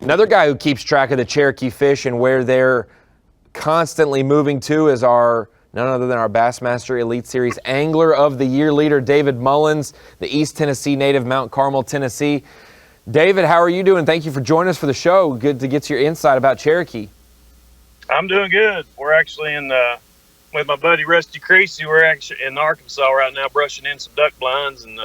Another guy who keeps track of the Cherokee fish and where they're constantly moving to is none other than our Bassmaster Elite Series Angler of the Year leader, David Mullins, the East Tennessee native, Mount Carmel, Tennessee. David, how are you doing? Thank you for joining us for the show. Good to get your insight about Cherokee. I'm doing good. We're actually with my buddy Rusty Creasy. We're actually in Arkansas right now, brushing in some duck blinds and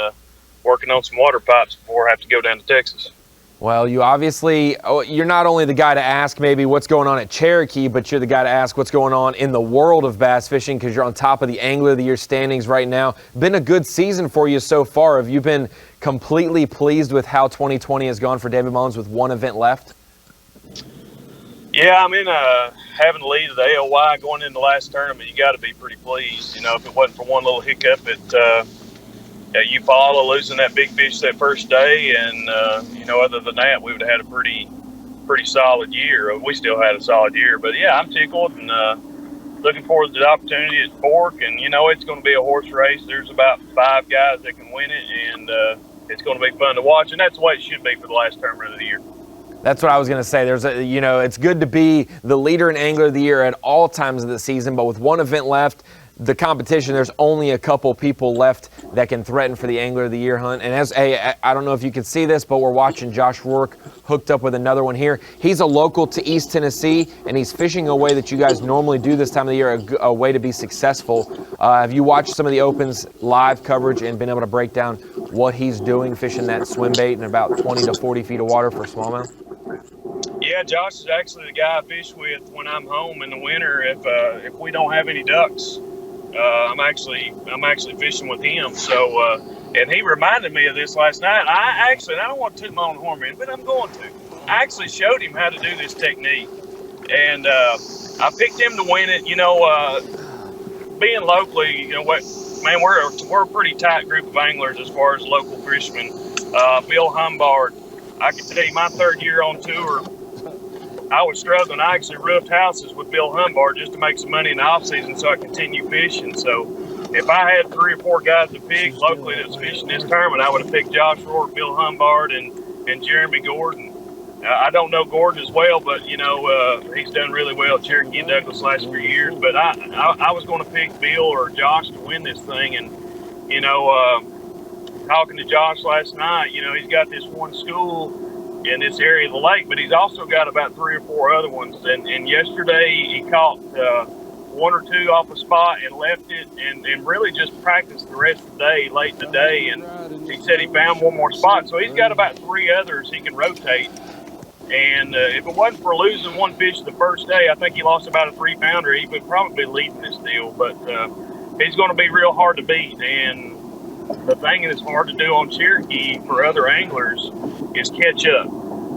working on some water pipes before I have to go down to Texas. Well, you're not only the guy to ask maybe what's going on at Cherokee, but you're the guy to ask what's going on in the world of bass fishing because you're on top of the Angler of the Year standings right now. Been a good season for you so far. Have you been completely pleased with how 2020 has gone for David Mullins with one event left? Yeah, I mean, having the lead of the AOY going into the last tournament, you got to be pretty pleased. You know, if it wasn't for one little hiccup at Eufaula losing that big fish that first day, and other than that, we would have had a pretty solid year. We still had a solid year, but yeah, I'm tickled and looking forward to the opportunity at Fork. And it's going to be a horse race. There's about 5 guys that can win it, and it's going to be fun to watch. And that's the way it should be for the last tournament of the year. That's what I was going to say. It's good to be the leader and Angler of the Year at all times of the season, but with one event left, the competition, there's only a couple people left that can threaten for the Angler of the Year hunt. And I don't know if you can see this, but we're watching Josh Rourke hooked up with another one here. He's a local to East Tennessee, and he's fishing a way that you guys normally do this time of the year, a way to be successful. Have you watched some of the Opens live coverage and been able to break down what he's doing, fishing that swim bait in about 20 to 40 feet of water for smallmouth? Yeah, Josh is actually the guy I fish with when I'm home in the winter. If we don't have any ducks, I'm actually fishing with him. So, and he reminded me of this last night. I don't want to toot my own horn, man, but I'm going to. I actually showed him how to do this technique, and I picked him to win it. Being locally, man, we're a pretty tight group of anglers as far as local fishermen. Bill Humbard, I can tell you, my 3rd year on tour, I was struggling. I actually roofed houses with Bill Humbard just to make some money in the off season so I continue fishing. So if I had 3 or 4 guys to pick locally that was fishing this tournament, I would have picked Josh Rourke, Bill Humbard, and Jeremy Gordon. I don't know Gordon as well, but he's done really well at Cherokee and Douglas the last few years. But I was going to pick Bill or Josh to win this thing, and talking to Josh last night, he's got this one school in this area of the lake, but he's also got about 3 or 4 other ones. And yesterday he caught 1 or 2 off a spot and left it and really just practiced the rest of the day, late in the day. And he said he found 1 more spot. So he's got about 3 others he can rotate. And if it wasn't for losing 1 fish the first day, I think he lost about a 3-pounder. He would probably be leading this deal, but he's going to be real hard to beat. And the thing that's hard to do on Cherokee for other anglers is catch up,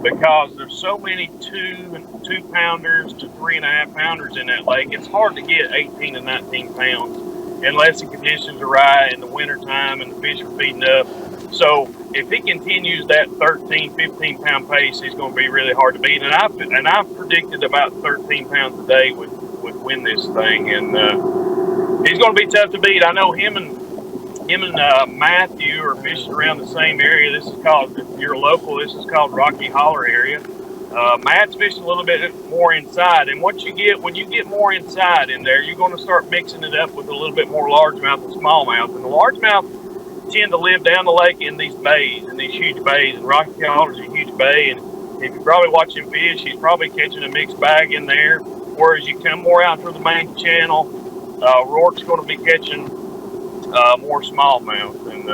because there's so many 2-pounders to 3.5-pounders in that lake. It's hard to get 18 to 19 pounds unless the conditions are right in the wintertime and the fish are feeding up. So if he continues that 13, 15-pound pace, he's going to be really hard to beat. And I've predicted about 13 pounds a day would win this thing, and he's going to be tough to beat. I know him and Matthew are fishing around the same area. This is called, if you're local, this is called Rocky Holler area. Matt's fishing a little bit more inside, and when you get more inside in there, you're going to start mixing it up with a little bit more largemouth and smallmouth. And the largemouth tend to live down the lake in these bays, in these huge bays. And Rocky Holler's a huge bay, and if you probably watch him fish, he's probably catching a mixed bag in there. Whereas you come more out through the main channel, Rourke's going to be catching more smallmouth, and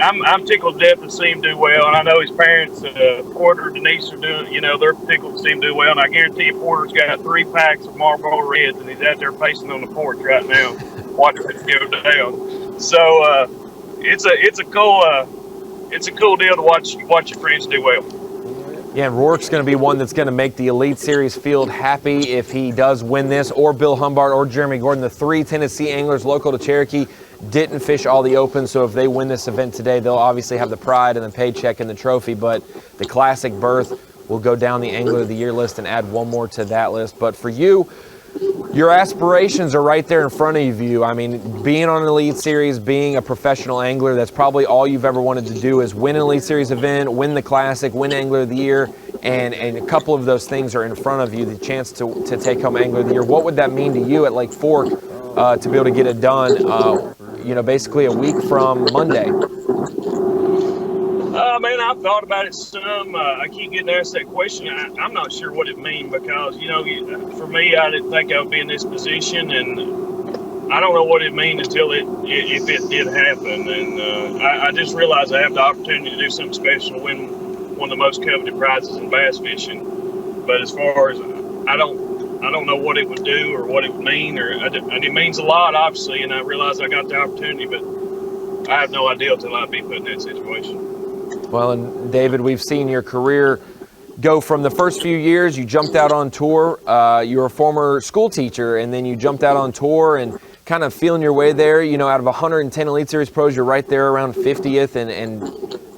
I'm tickled to death to see him do well, and I know his parents, Porter and Denise, are doing, they're tickled to see him do well, and I guarantee you Porter's got 3 packs of Marlboro Reds, and he's out there pacing on the porch right now, watching it go down. So it's a cool deal to watch your friends do well. Yeah, and Rourke's going to be one that's going to make the Elite Series field happy if he does win this, or Bill Humbard or Jeremy Gordon. The 3 Tennessee anglers local to Cherokee didn't fish all the Opens, so if they win this event today, they'll obviously have the pride and the paycheck and the trophy, but the classic berth will go down the Angler of the Year list and add 1 more to that list. But for you, Your aspirations are right there in front of you. I mean, being on an Elite Series, being a professional angler, that's probably all you've ever wanted to do is win an Elite Series event, win the Classic, win Angler of the Year, and a couple of those things are in front of you, the chance to take home Angler of the Year. What would that mean to you at Lake Fork to be able to get it done, basically a week from Monday? Man, I've thought about it some. I keep getting asked that question. I'm not sure what it means because, for me, I didn't think I would be in this position, and I don't know what it means until if it did happen. And I just realized I have the opportunity to do something special, to win one of the most coveted prizes in bass fishing. But as far as I don't know what it would do or what it would mean, and it means a lot, obviously. And I realized I got the opportunity, but I have no idea until I'd be put in that situation. Well, and David, we've seen your career go from the first few years, you jumped out on tour, you were a former school teacher, and then you jumped out on tour and kind of feeling your way there. Out of 110 Elite Series pros, you're right there around 50th and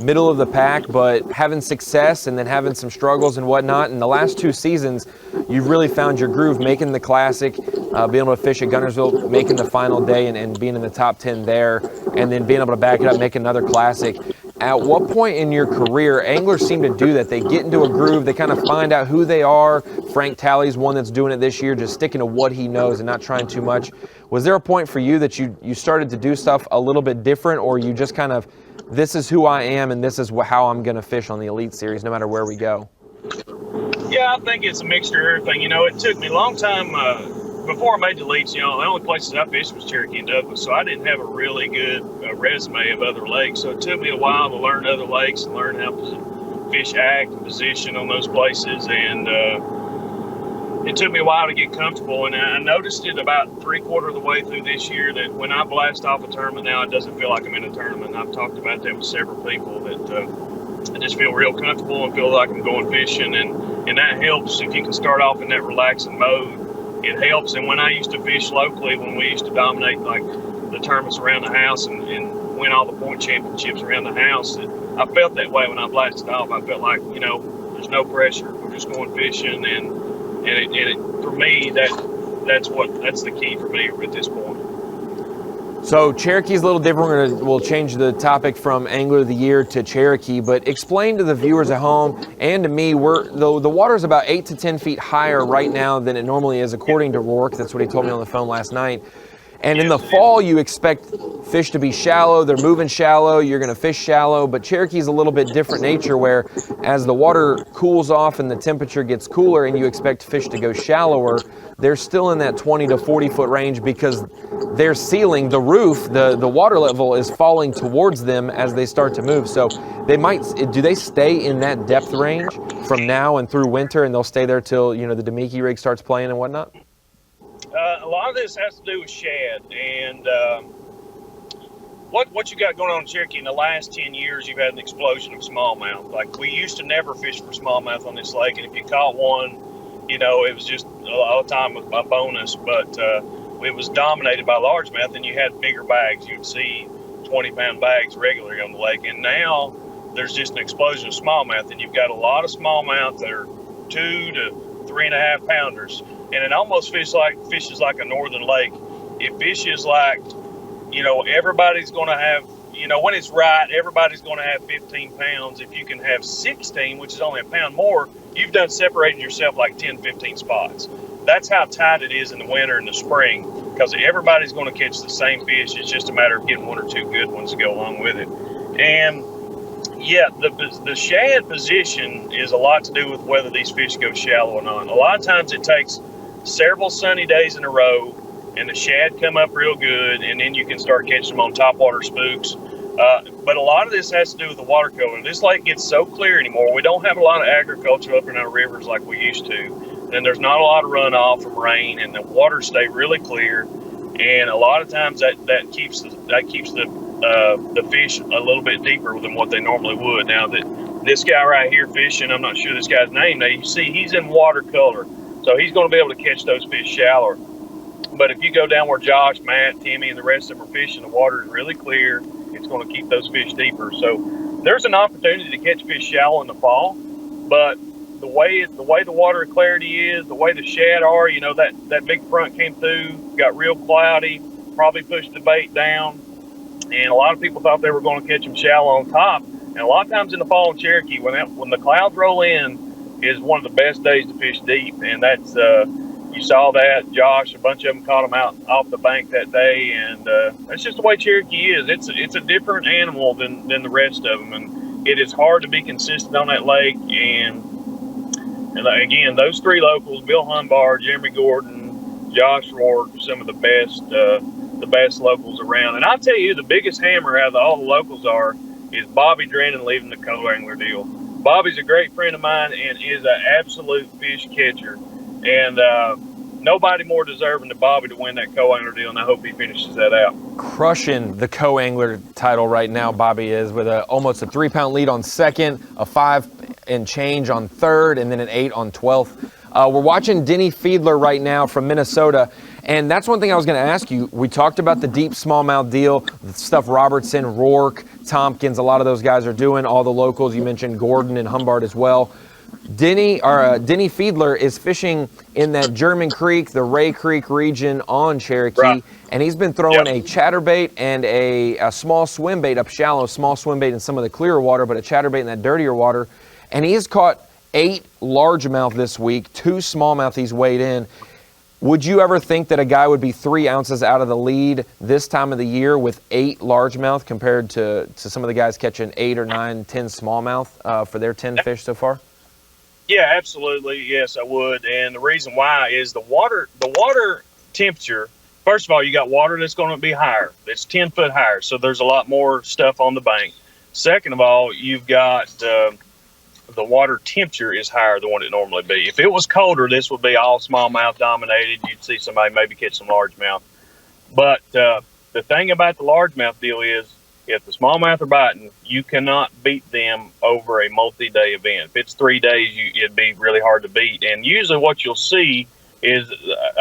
middle of the pack, but having success and then having some struggles and whatnot. In the last 2 seasons, you've really found your groove, making the Classic, being able to fish at Guntersville, making the final day and being in the top 10 there, and then being able to back it up, make another Classic. At what point in your career, anglers seem to do that? They get into a groove, they kind of find out who they are. Frank Talley's one that's doing it this year, just sticking to what he knows and not trying too much. Was there a point for you that you started to do stuff a little bit different, or you just kind of, this is who I am and this is how I'm going to fish on the Elite Series no matter where we go? Yeah, I think it's a mixture of everything. It took me a long time before I made the Elites. The only places I fished was Cherokee and Douglas, so I didn't have a really good resume of other lakes. So it took me a while to learn other lakes and learn how fish act and position on those places. And it took me a while to get comfortable. And I noticed it about 3/4 of the way through this year that when I blast off a tournament now, it doesn't feel like I'm in a tournament. I've talked about that with several people, that I just feel real comfortable and feel like I'm going fishing. And that helps if you can start off in that relaxing mode. It helps. And when I used to fish locally, when we used to dominate like the tournaments around the house and win all the point championships around the house, I felt that way when I blasted off. I felt like, there's no pressure. We're just going fishing, and it for me that's the key for me at this point. So Cherokee's a little different. We'll change the topic from Angler of the Year to Cherokee, but explain to the viewers at home and to me, the water's about 8 to 10 feet higher right now than it normally is, according to Rourke. That's what he told me on the phone last night. And in the fall, you expect fish to be shallow. They're moving shallow. You're going to fish shallow. But Cherokee's a little bit different nature, where as the water cools off and the temperature gets cooler and you expect fish to go shallower, they're still in that 20 to 40 foot range because their ceiling, the roof, the water level is falling towards them as they start to move. So do they stay in that depth range from now and through winter, and they'll stay there till, the Demiki rig starts playing and whatnot? A lot of this has to do with shad, and what you got going on in Cherokee in the last 10 years, you've had an explosion of smallmouth. Like, we used to never fish for smallmouth on this lake, and if you caught one, it was just a lot of time with my bonus, but it was dominated by largemouth, and you had bigger bags. You'd see 20-pound bags regularly on the lake, and now there's just an explosion of smallmouth, and you've got a lot of smallmouth that are 2 to 3.5 pounders. And it almost fishes like a northern lake. It fishes like, everybody's going to have, when it's right, everybody's going to have 15 pounds. If you can have 16, which is only a pound more, you've done separated yourself like 10, 15 spots. That's how tight it is in the winter and the spring, because everybody's going to catch the same fish. It's just a matter of getting 1 or 2 good ones to go along with it. And yeah, the shad position is a lot to do with whether these fish go shallow or not. A lot of times it takes several sunny days in a row and the shad come up real good, and then you can start catching them on topwater spooks. But a lot of this has to do with the water color. This lake gets so clear anymore. We don't have a lot of agriculture up in our rivers like we used to. And there's not a lot of runoff from rain, and the waters stay really clear. And a lot of times that keeps the fish a little bit deeper than what they normally would. Now, this guy right here fishing, I'm not sure this guy's name. Now, you see he's in watercolor, so he's going to be able to catch those fish shallower. But if you go down where Josh, Matt, Timmy, and the rest of them are fishing, the water is really clear. It's going to keep those fish deeper. So there's an opportunity to catch fish shallow in the fall, but way the water clarity is, the way the shad are, you know, that big front came through, got real cloudy, probably pushed the bait down, and a lot of people thought they were going to catch them shallow on top. And a lot of times in the fall in Cherokee, when the clouds roll in, is one of the best days to fish deep, and that's you saw that. Josh, a bunch of them caught them out off the bank that day, and that's just the way Cherokee is. It's a different animal than the rest of them, and it is hard to be consistent on that lake. And again, those three locals, Bill Hunbar, Jeremy Gordon, Josh Rourke, some of the best locals around. And I'll tell you, the biggest hammer out of all the locals is Bobby Drennan leaving the co-angler deal. Bobby's a great friend of mine and is an absolute fish catcher. And nobody more deserving than Bobby to win that co-angler deal, and I hope he finishes that out. Crushing the co-angler title right now, Bobby is, with almost a 3-pound lead on second, a 5 and change on third, and then an 8 on 12th. We're watching Denny Fiedler right now from Minnesota, and that's one thing I was going to ask you. We talked about the deep smallmouth deal, the stuff Robertson, Rourke, Tompkins, a lot of those guys are doing, all the locals. You mentioned Gordon and Humbard as well. Denny Fiedler is fishing in that German Creek, the Ray Creek region on Cherokee, Right. and he's been throwing a chatterbait and a small swim bait up shallow, small swim bait in some of the clearer water, but a chatterbait in that dirtier water. And he has caught 8 largemouth this week, 2 smallmouth he's weighed in. Would you ever think that a guy would be 3 ounces out of the lead this time of the year with 8 largemouth compared to some of the guys catching 8 or 9, 10 smallmouth for their 10 fish so far? Yeah, absolutely. Yes, I would. And the reason why is the water temperature. First of all, you got water that's going to be higher. It's 10 foot higher. So there's a lot more stuff on the bank. Second of all, you've got the water temperature is higher than what it normally be. If it was colder, this would be all smallmouth dominated. You'd see somebody maybe catch some largemouth. But the thing about the largemouth deal is, if the smallmouth are biting, you cannot beat them over a multi-day event. If it's 3 days, it'd be really hard to beat. And usually what you'll see is,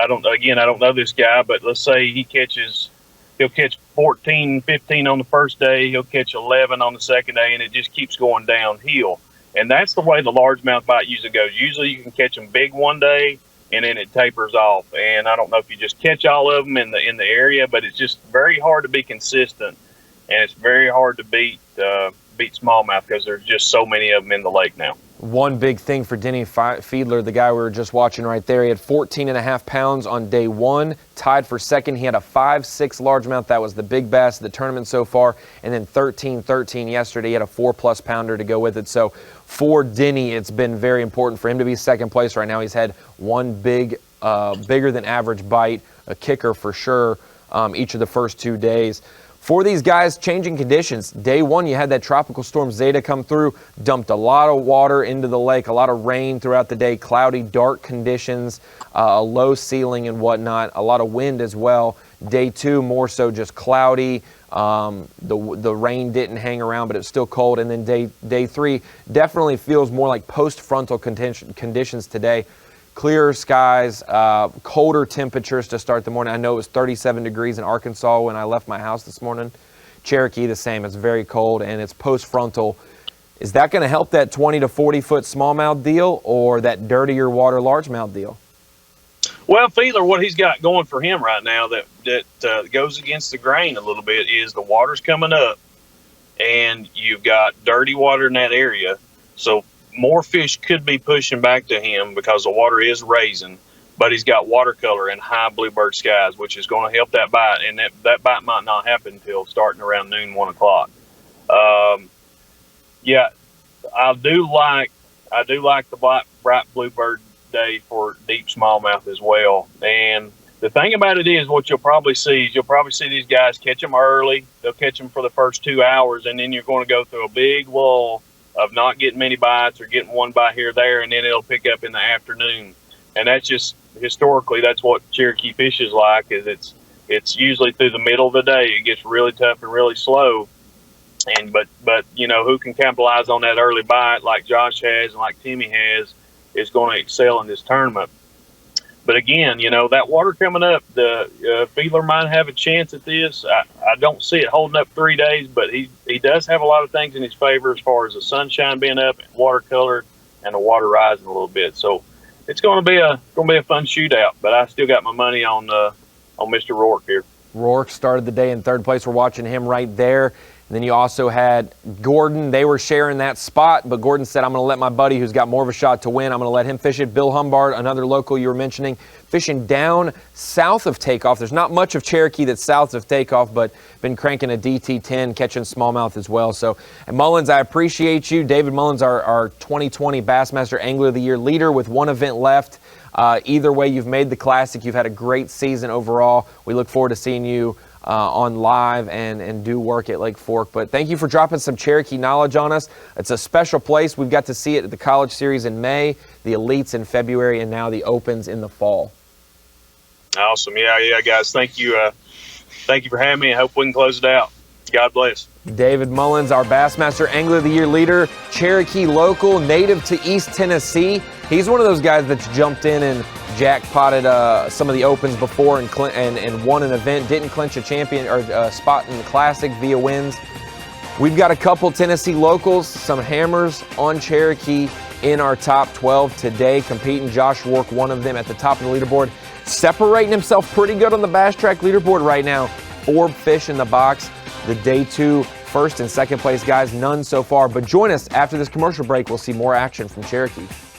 I don't know this guy, but let's say he'll catch 14, 15 on the first day, he'll catch 11 on the second day, and it just keeps going downhill. And that's the way the largemouth bite usually goes. Usually you can catch them big one day, and then it tapers off. And I don't know if you just catch all of them in the area, but it's just very hard to be consistent. And it's very hard to beat smallmouth because there's just so many of them in the lake now. One big thing for Denny Fiedler, the guy we were just watching right there, he had 14.5 pounds on day 1, tied for second. He had a 5.6 largemouth. That was the big bass of the tournament so far. And then 13 yesterday. He had a 4+ pounder to go with it. So for Denny, it's been very important for him to be second place right now. He's had one bigger than average bite, a kicker for sure, each of the first 2 days. For these guys, changing conditions. Day 1, you had that tropical storm Zeta come through, dumped a lot of water into the lake, a lot of rain throughout the day, cloudy, dark conditions, a low ceiling and whatnot, a lot of wind as well. Day 2, more so just cloudy. The rain didn't hang around, but it's still cold. And then day 3 definitely feels more like post-frontal conditions today. Clearer skies, colder temperatures to start the morning. I know it was 37 degrees in Arkansas when I left my house this morning. Cherokee, the same. It's very cold, and it's post-frontal. Is that going to help that 20 to 40-foot smallmouth deal or that dirtier water largemouth deal? Well, Fiedler, what he's got going for him right now that goes against the grain a little bit is the water's coming up, and you've got dirty water in that area. So more fish could be pushing back to him because the water is raising, but he's got watercolor and high bluebird skies, which is going to help that bite. And that bite might not happen until starting around noon, 1 o'clock. Yeah, I do like the bright bluebird day for deep smallmouth as well. And the thing about it is, what you'll probably see these guys catch them early. They'll catch them for the first 2 hours, and then you're going to go through a big lull of not getting many bites or getting one bite here or there, and then it'll pick up in the afternoon. And that's just historically, that's what Cherokee fish is like. Is it's usually through the middle of the day it gets really tough and really slow. And but you know, who can capitalize on that early bite like Josh has and like Timmy has is going to excel in this tournament. But again, you know, that water coming up, the Fiedler might have a chance at this. I don't see it holding up 3 days, but he does have a lot of things in his favor as far as the sunshine being up, watercolor, and the water rising a little bit. So it's going to be a fun shootout. But I still got my money on Mr. Rourke here. Rourke started the day in third place. We're watching him right there. And then you also had Gordon. They were sharing that spot, but Gordon said, I'm going to let my buddy who's got more of a shot to win, I'm going to let him fish it. Bill Humbard, another local you were mentioning, fishing down south of Takeoff. There's not much of Cherokee that's south of Takeoff, but been cranking a DT10, catching smallmouth as well. So, and Mullins, I appreciate you. David Mullins, our 2020 Bassmaster Angler of the Year leader with one event left. Either way, you've made the Classic. You've had a great season overall. We look forward to seeing you on live and do work at Lake Fork. But thank you for dropping some Cherokee knowledge on us. It's a special place. We've got to see it at the College Series in May, the Elites in February, and now the Opens in the fall. Awesome. Yeah, guys. Thank you for having me. I hope we can close it out. God bless. David Mullins, our Bassmaster Angler of the Year leader, Cherokee local, native to East Tennessee. He's one of those guys that's jumped in and jackpotted some of the Opens before and won an event, didn't clinch a champion or a spot in the Classic via wins. We've got a couple Tennessee locals, some hammers on Cherokee in our top 12 today competing. Josh Rourke, one of them at the top of the leaderboard, separating himself pretty good on the Bass Track leaderboard right now. 4 fish in the box. The day 2 first and second place guys, none so far. But join us after this commercial break. We'll see more action from Cherokee.